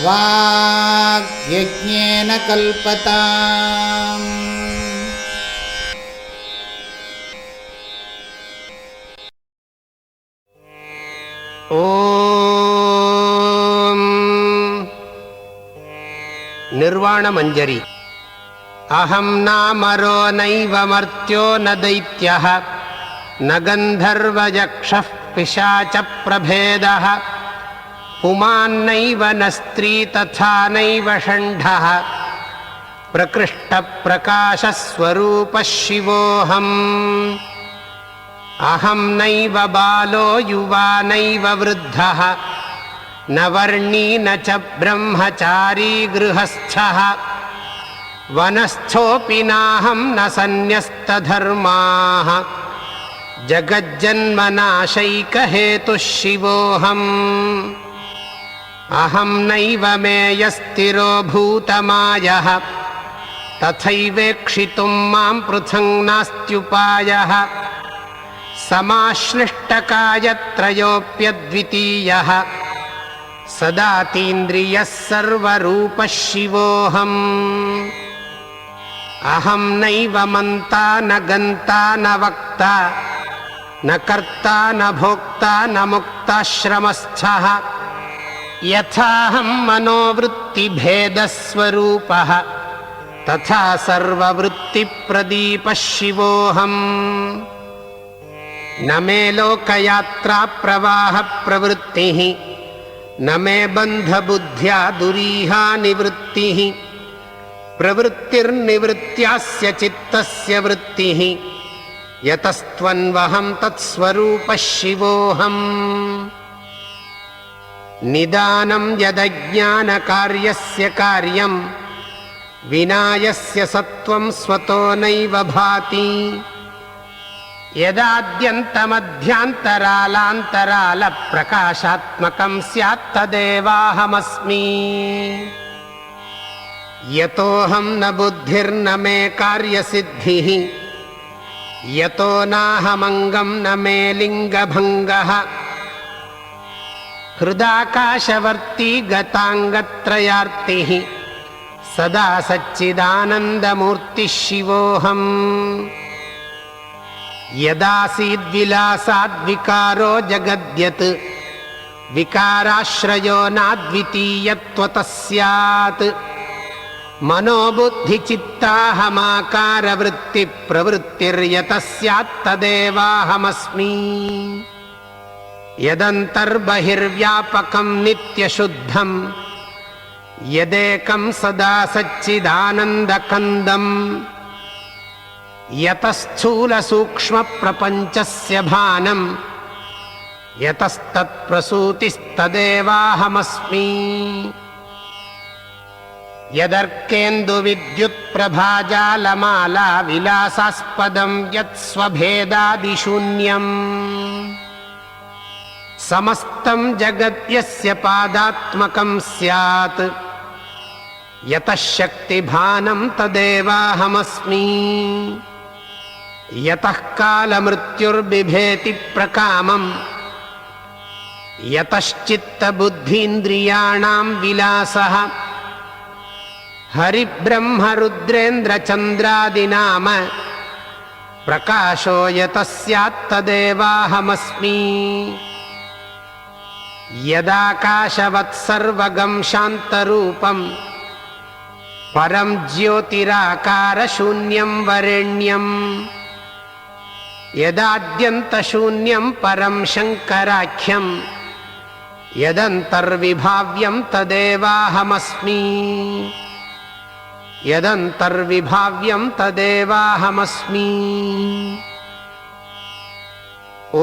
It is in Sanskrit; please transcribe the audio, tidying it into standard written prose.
वाग्यज्ञेन कल्पताम्। ओम निर्वाण मंजरी। अहं नामरो नैव मर्त्यो न दैत्यः न गन्धर्वयक्षः पिशाच प्रभेदः पुमान्नैव न स्त्री तथा नैव षण्ढः प्रकृष्टप्रकाशस्वरूपः शिवोऽहम्। अहं नैव बालो युवा नैव वृद्धः न वर्णी न च ब्रह्मचारी गृहस्थः वनस्थोऽपि नाहं न सन्न्यस्तधर्माः जगज्जन्मनाशैकहेतुः शिवोऽहम्। अहं नैव मेयस्थिरो भूतमायः तथैवेक्षितुं मां पृथङ् नास्त्युपायः समाश्लिष्टकायत्रयोऽप्यद्वितीयः सदातीन्द्रियः सर्वरूपः शिवोऽहम्। अहं नैव मन्ता न गन्ता न वक्ता न कर्ता न भोक्ता न मुक्ताश्रमस्थः यथाहं मनोवृत्तिभेदस्वरूपः तथा सर्ववृत्तिप्रदीपः शिवोऽहम्। न मे लोकयात्रा प्रवाह प्रवृत्तिः न मे बन्धबुद्ध्या दुरीहा निवृत्तिः प्रवृत्तिर्निवृत्त्यास्य चित्तस्य वृत्तिः यतस्त्वन्वहं तत्स्वरूपः शिवोऽहम्। निदानं यदज्ञानकार्यस्य कार्यं विना यस्य सत्त्वं स्वतो नैव भाति यदाद्यन्तमध्यान्तरालान्तरालप्रकाशात्मकं स्यात् तदेवाहमस्मि। यतोऽहं न बुद्धिर्न मे कार्यसिद्धिः यतो नाहमङ्गं न मे लिङ्गभङ्गः हृदाकाशवर्ती गताङ्गत्रयार्तिः सदा सच्चिदानन्दमूर्तिः शिवोऽहम्। यदासीद्विलासाद्विकारो जगद्यत् विकाराश्रयो नाद्वितीयत्वतः स्यात् मनोबुद्धिचित्ताहमाकारवृत्तिप्रवृत्तिर्यतः स्यात् तदेवाहमस्मि। यदन्तर्बहिर्व्यापकं नित्यशुद्धं यदेकं सदा सच्चिदानन्दकन्दम् यतस्थूलसूक्ष्मप्रपञ्चस्य भानं यतस्तत्प्रसूतिस्तदेवाहमस्मि। यदर्केन्दुविद्युत्प्रभाजालमाला विलासास्पदं यत्स्वभेदादिशून्यम् समस्तं जगत् यस्य पादात्मकं स्यात् यतः शक्तिभानं तदेवाहमस्मि। यतः कालमृत्युर्बिभेति प्रकामं यतश्चित्तबुद्धीन्द्रियाणां विलासः हरिब्रह्मरुद्रेन्द्रचन्द्रादिनाम प्रकाशो यतः स्यात् तदेवाहमस्मि। यदाकाशवत्सर्वगं शान्तरूपं परं ज्योतिराकारशून्यं वरेण्यं यदाद्यन्तशून्यं परं शङ्कराख्यं यदन्तर्विभाव्यं तदेवाहमस्मि। यदन्तर्विभाव्यं तदेवाहमस्मि। ओ